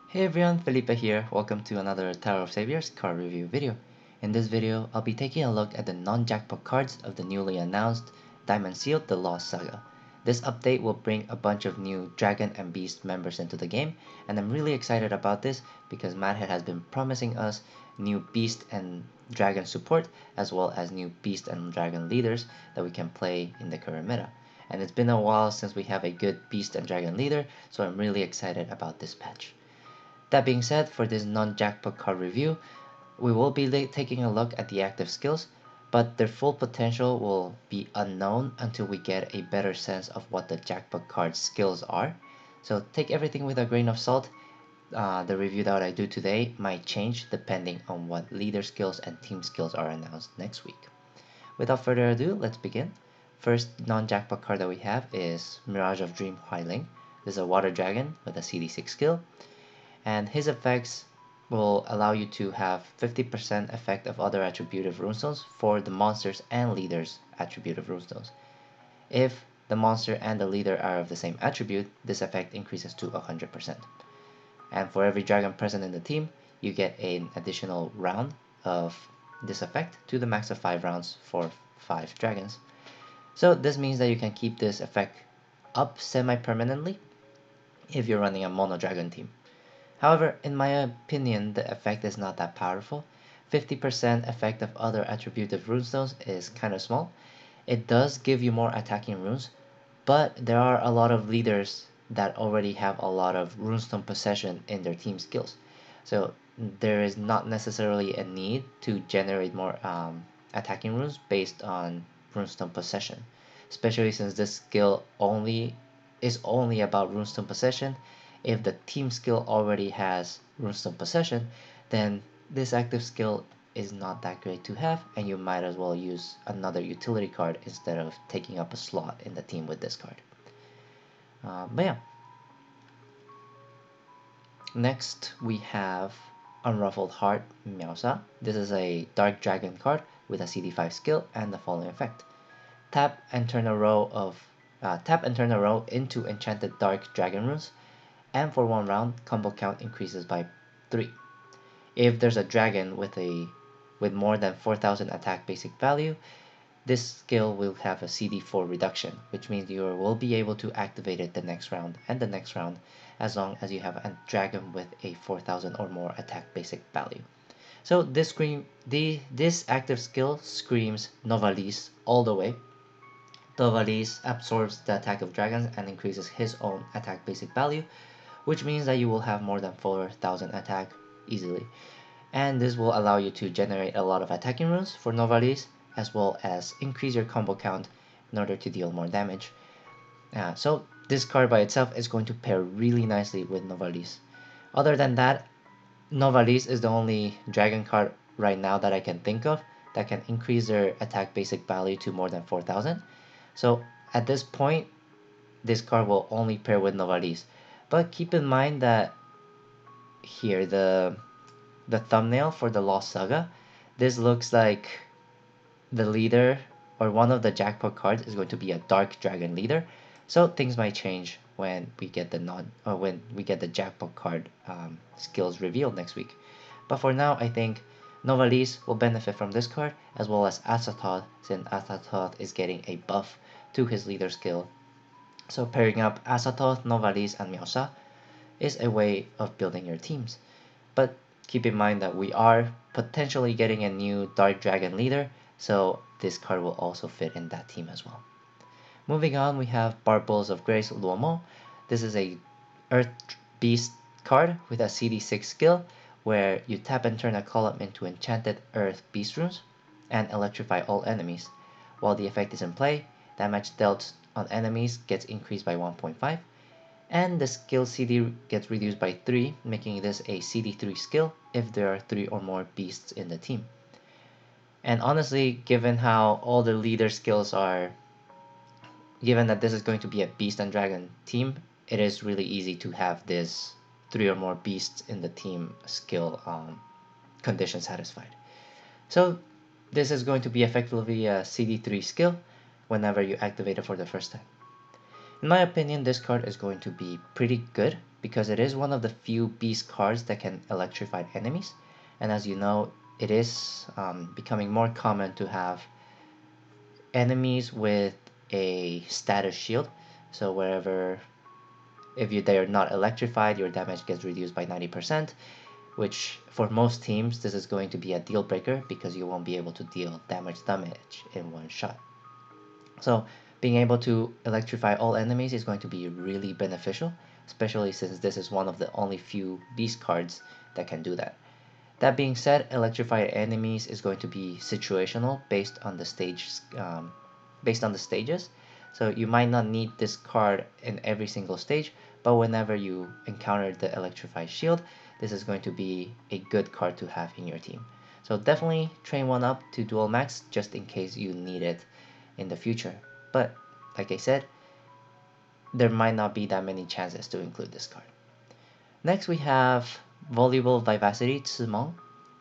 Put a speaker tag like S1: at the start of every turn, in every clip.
S1: Hey everyone, Felipe here. Welcome to another Tower of Saviors card review video. In this video, I'll be taking a look at the non-jackpot cards of the newly announced Diamond Sealed The Lost Saga. This update will bring a bunch of new Dragon and Beast members into the game, and I'm really excited about this because Madhead has been promising us new Beast and Dragon support, as well as new Beast and Dragon leaders that we can play in the current meta. And it's been a while since we have a good Beast and Dragon leader, so I'm really excited about this patch. That being said, for this non-jackpot card review, we will be taking a look at the active skills, but their full potential will be unknown until we get a better sense of what the jackpot card skills are. So take everything with a grain of salt. The review that I do today might change depending on what leader skills and team skills are announced next week. Without further ado, let's begin. First non-jackpot card that we have is Mirage of Dream Huailing. This is a water dragon with a CD6 skill, and his effects will allow you to have 50% effect of other attributive runestones for the monsters and leaders attributive runestones. If the monster and the leader are of the same attribute, this effect increases to 100%. And for every dragon present in the team, you get an additional round of this effect to the max of 5 rounds for 5 dragons. So this means that you can keep this effect up semi-permanently if you're running a mono dragon team. However, in my opinion, the effect is not that powerful. 50% effect of other attributive runestones is kind of small. It does give you more attacking runes, but there are a lot of leaders that already have a lot of runestone possession in their team skills. So there is not necessarily a need to generate more attacking runes based on runestone possession, especially since this skill is only about runestone possession. If the team skill already has runestone possession, then this active skill is not that great to have, and you might as well use another utility card instead of taking up a slot in the team with this card. But yeah. Next we have Unruffled Heart Meowsah. This is a Dark Dragon card with a CD5 skill and the following effect. Tap and turn a row into enchanted Dark Dragon runes, and for 1 round, combo count increases by 3. If there's a dragon with more than 4000 attack basic value, this skill will have a CD4 reduction, which means you will be able to activate it the next round and the next round as long as you have a dragon with a 4000 or more attack basic value. So this active skill screams Novalis all the way. Novalis absorbs the attack of dragons and increases his own attack basic value, which means that you will have more than 4000 attack easily. And this will allow you to generate a lot of attacking runes for Novalis, as well as increase your combo count in order to deal more damage. So this card by itself is going to pair really nicely with Novalis. Other than that, Novalis is the only dragon card right now that I can think of that can increase their attack basic value to more than 4000. So at this point, this card will only pair with Novalis. But keep in mind that here, the thumbnail for the Lost Saga, this looks like the leader or one of the jackpot cards is going to be a Dark Dragon leader. So things might change when we get the jackpot card skills revealed next week. But for now, I think Novalis will benefit from this card, as well as Azathoth, since Azathoth is getting a buff to his leader skill. So pairing up Azathoth, Novalis, and Meowsah is a way of building your teams. But keep in mind that we are potentially getting a new Dark Dragon leader, so this card will also fit in that team as well. Moving on, we have Barbells of Grace Lomo. This is a Earth Beast card with a CD6 skill, where you tap and turn a column into enchanted Earth Beast runes and electrify all enemies. While the effect is in play, damage dealt on enemies gets increased by 1.5, and the skill CD gets reduced by 3, making this a CD3 skill if there are 3 or more beasts in the team. And honestly, given how all the leader skills are, given that this is going to be a beast and dragon team, it is really easy to have this 3 or more beasts in the team skill condition satisfied. So this is going to be effectively a CD3 skill whenever you activate it for the first time. In my opinion, this card is going to be pretty good because it is one of the few beast cards that can electrify enemies. And as you know, it is becoming more common to have enemies with a status shield. So wherever, if they are not electrified, your damage gets reduced by 90%, which for most teams, this is going to be a deal breaker because you won't be able to deal damage in one shot. So being able to electrify all enemies is going to be really beneficial, especially since this is one of the only few beast cards that can do that. That being said, electrified enemies is going to be situational based on the stages. So you might not need this card in every single stage, but whenever you encounter the electrified shield, this is going to be a good card to have in your team. So definitely train one up to dual max just in case you need it in the future. But like I said, there might not be that many chances to include this card. Next we have Voluble Vivacity Zimeng.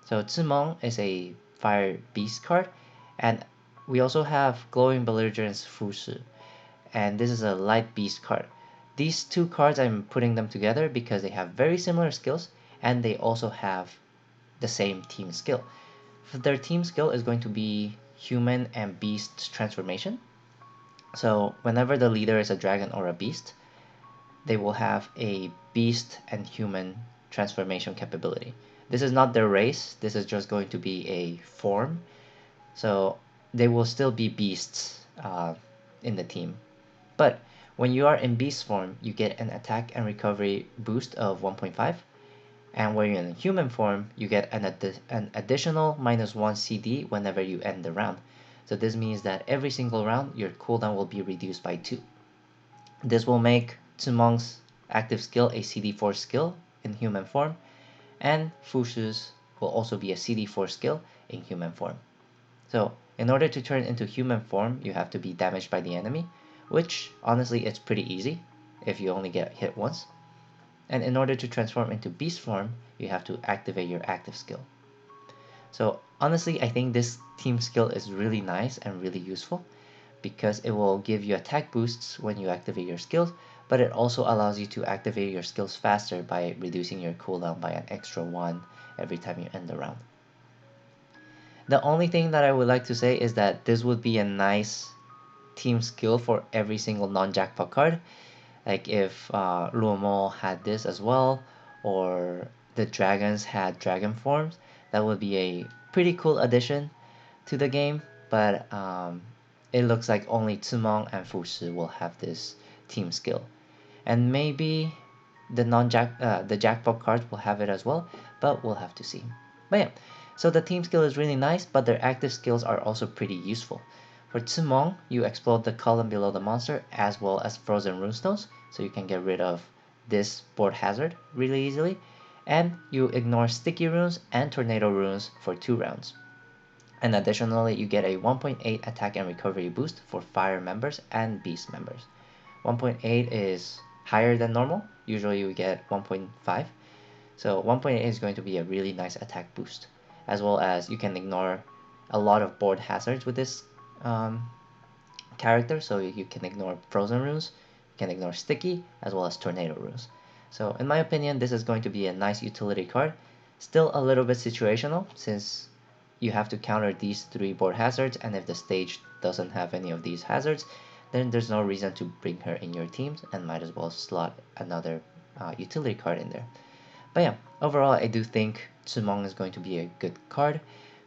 S1: So Zimeng is a fire beast card, and we also have Glowing Belligerent's Fusu, and this is a light beast card. These two cards, I'm putting them together because they have very similar skills and they also have the same team skill. Their team skill is going to be human and beast transformation. So whenever the leader is a dragon or a beast, they will have a beast and human transformation capability. This is not their race, this is just going to be a form. So they will still be beasts in the team. But when you are in beast form, you get an attack and recovery boost of 1.5. And when you're in human form, you get an additional -1 CD whenever you end the round. So this means that every single round, your cooldown will be reduced by 2. This will make Zimeng's active skill a CD4 skill in human form, and Fusu's will also be a CD4 skill in human form. So in order to turn into human form, you have to be damaged by the enemy, which honestly it's pretty easy if you only get hit once. And in order to transform into beast form, you have to activate your active skill. So honestly, I think this team skill is really nice and really useful because it will give you attack boosts when you activate your skills, but it also allows you to activate your skills faster by reducing your cooldown by an extra 1 every time you end the round. The only thing that I would like to say is that this would be a nice team skill for every single non-jackpot card. Like if Lomo had this as well, or the dragons had dragon forms, that would be a pretty cool addition to the game. But it looks like only Zimeng and Fusu will have this team skill, and maybe the jackpot cards will have it as well, but we'll have to see. But yeah, so the team skill is really nice, but their active skills are also pretty useful. For Zimeng, you explode the column below the monster as well as frozen runestones, so you can get rid of this board hazard really easily, and you ignore sticky runes and tornado runes for 2 rounds. And additionally, you get a 1.8 attack and recovery boost for fire members and beast members. 1.8 is higher than normal, usually you get 1.5, so 1.8 is going to be a really nice attack boost, as well as you can ignore a lot of board hazards with this character, so you can ignore frozen runes, you can ignore sticky, as well as tornado runes. So in my opinion, this is going to be a nice utility card. Still a little bit situational, since you have to counter these 3 board hazards, and if the stage doesn't have any of these hazards, then there's no reason to bring her in your teams, and might as well slot another utility card in there. But yeah, overall I do think Zimeng is going to be a good card.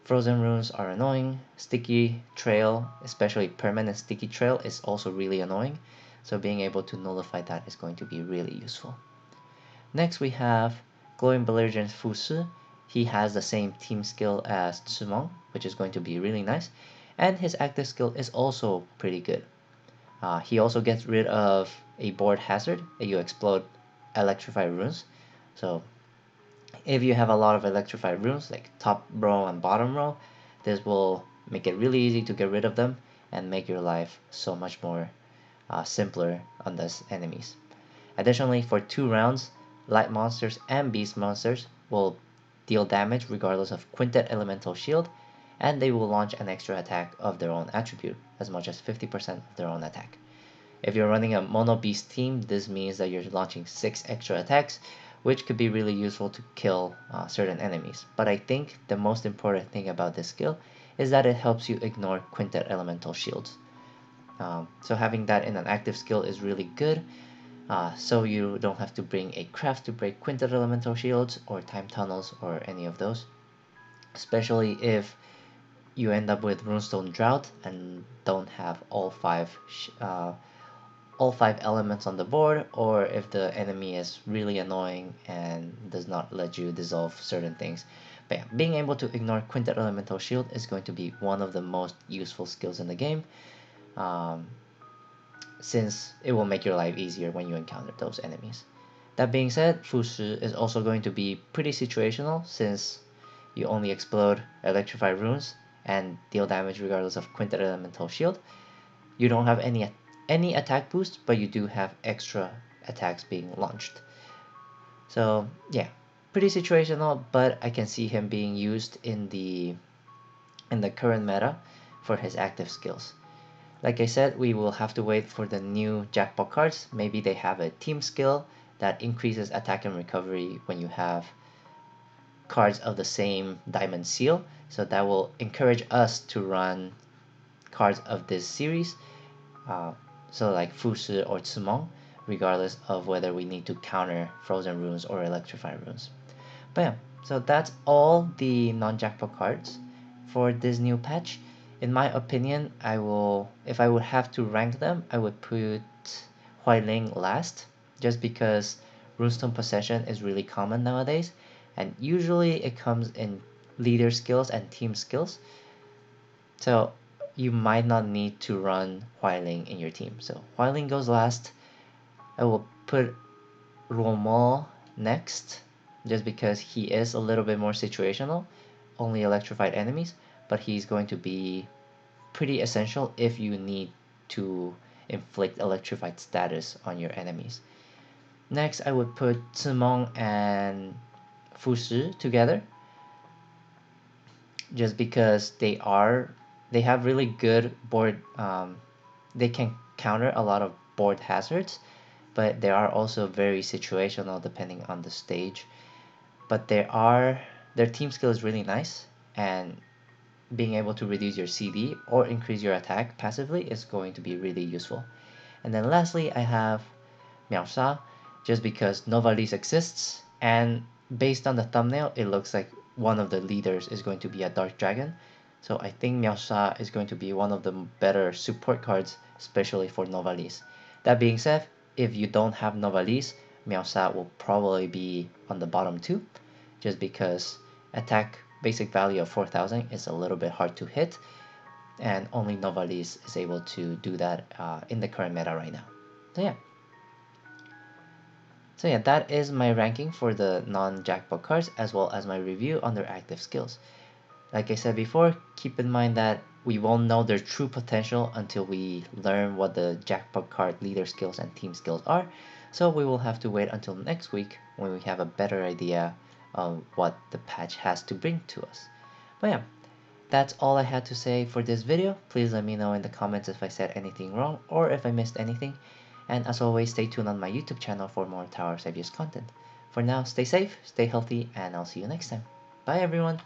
S1: Frozen runes are annoying. Sticky trail, especially permanent sticky trail, is also really annoying. So being able to nullify that is going to be really useful. Next we have Glowing Belligerent Fusu. He has the same team skill as Zimeng, which is going to be really nice. And his active skill is also pretty good. He also gets rid of a board hazard that you explode electrified runes. So if you have a lot of electrified runes, like top row and bottom row, this will make it really easy to get rid of them and make your life so much more simpler on those enemies. Additionally, for 2 rounds, light monsters and beast monsters will deal damage regardless of Quintet Elemental Shield, and they will launch an extra attack of their own attribute, as much as 50% of their own attack. If you're running a mono beast team, this means that you're launching 6 extra attacks, which could be really useful to kill certain enemies. But I think the most important thing about this skill is that it helps you ignore Quintet Elemental Shields. So having that in an active skill is really good, so you don't have to bring a craft to break Quintet Elemental Shields or Time Tunnels or any of those. Especially if you end up with Runestone Drought and don't have all five elements on the board, or if the enemy is really annoying and does not let you dissolve certain things. But yeah, being able to ignore Quintet Elemental Shield is going to be one of the most useful skills in the game, since it will make your life easier when you encounter those enemies. That being said, Fusu is also going to be pretty situational, since you only explode Electrify runes and deal damage regardless of Quintet Elemental Shield. You don't have any attack boost, but you do have extra attacks being launched. So yeah, pretty situational, but I can see him being used in the current meta for his active skills. Like I said, we will have to wait for the new jackpot cards. Maybe they have a team skill that increases attack and recovery when you have cards of the same diamond seal, so that will encourage us to run cards of this series, so like Fusu or Tsumong, regardless of whether we need to counter frozen runes or electrify runes. But yeah, so that's all the non-jackpot cards for this new patch. In my opinion, if I would have to rank them, I would put Huailing last, just because Runestone Possession is really common nowadays, and usually it comes in leader skills and team skills, so you might not need to run Huailing in your team. So Huailing goes last. I will put Roma next, just because he is a little bit more situational, only electrified enemies, but he's going to be pretty essential if you need to inflict electrified status on your enemies. Next, I would put Tsumong and Fusu together, just because they have really good board. They can counter a lot of board hazards, but they are also very situational depending on the stage. But their team skill is really nice, and being able to reduce your CD or increase your attack passively is going to be really useful. And then lastly, I have Meowsah, just because Novalis exists, and based on the thumbnail, it looks like one of the leaders is going to be a Dark Dragon. So I think Meowsah is going to be one of the better support cards, especially for Novalis. That being said, if you don't have Novalis, Meowsah will probably be on the bottom 2, just because attack basic value of 4000 is a little bit hard to hit, and only Novalis is able to do that in the current meta right now. So yeah, that is my ranking for the non-jackpot cards, as well as my review on their active skills. Like I said before, keep in mind that we won't know their true potential until we learn what the jackpot card leader skills and team skills are, so we will have to wait until next week when we have a better idea of what the patch has to bring to us. But yeah, that's all I had to say for this video. Please let me know in the comments if I said anything wrong or if I missed anything. And as always, stay tuned on my YouTube channel for more Tower of Saviors content. For now, stay safe, stay healthy, and I'll see you next time. Bye everyone!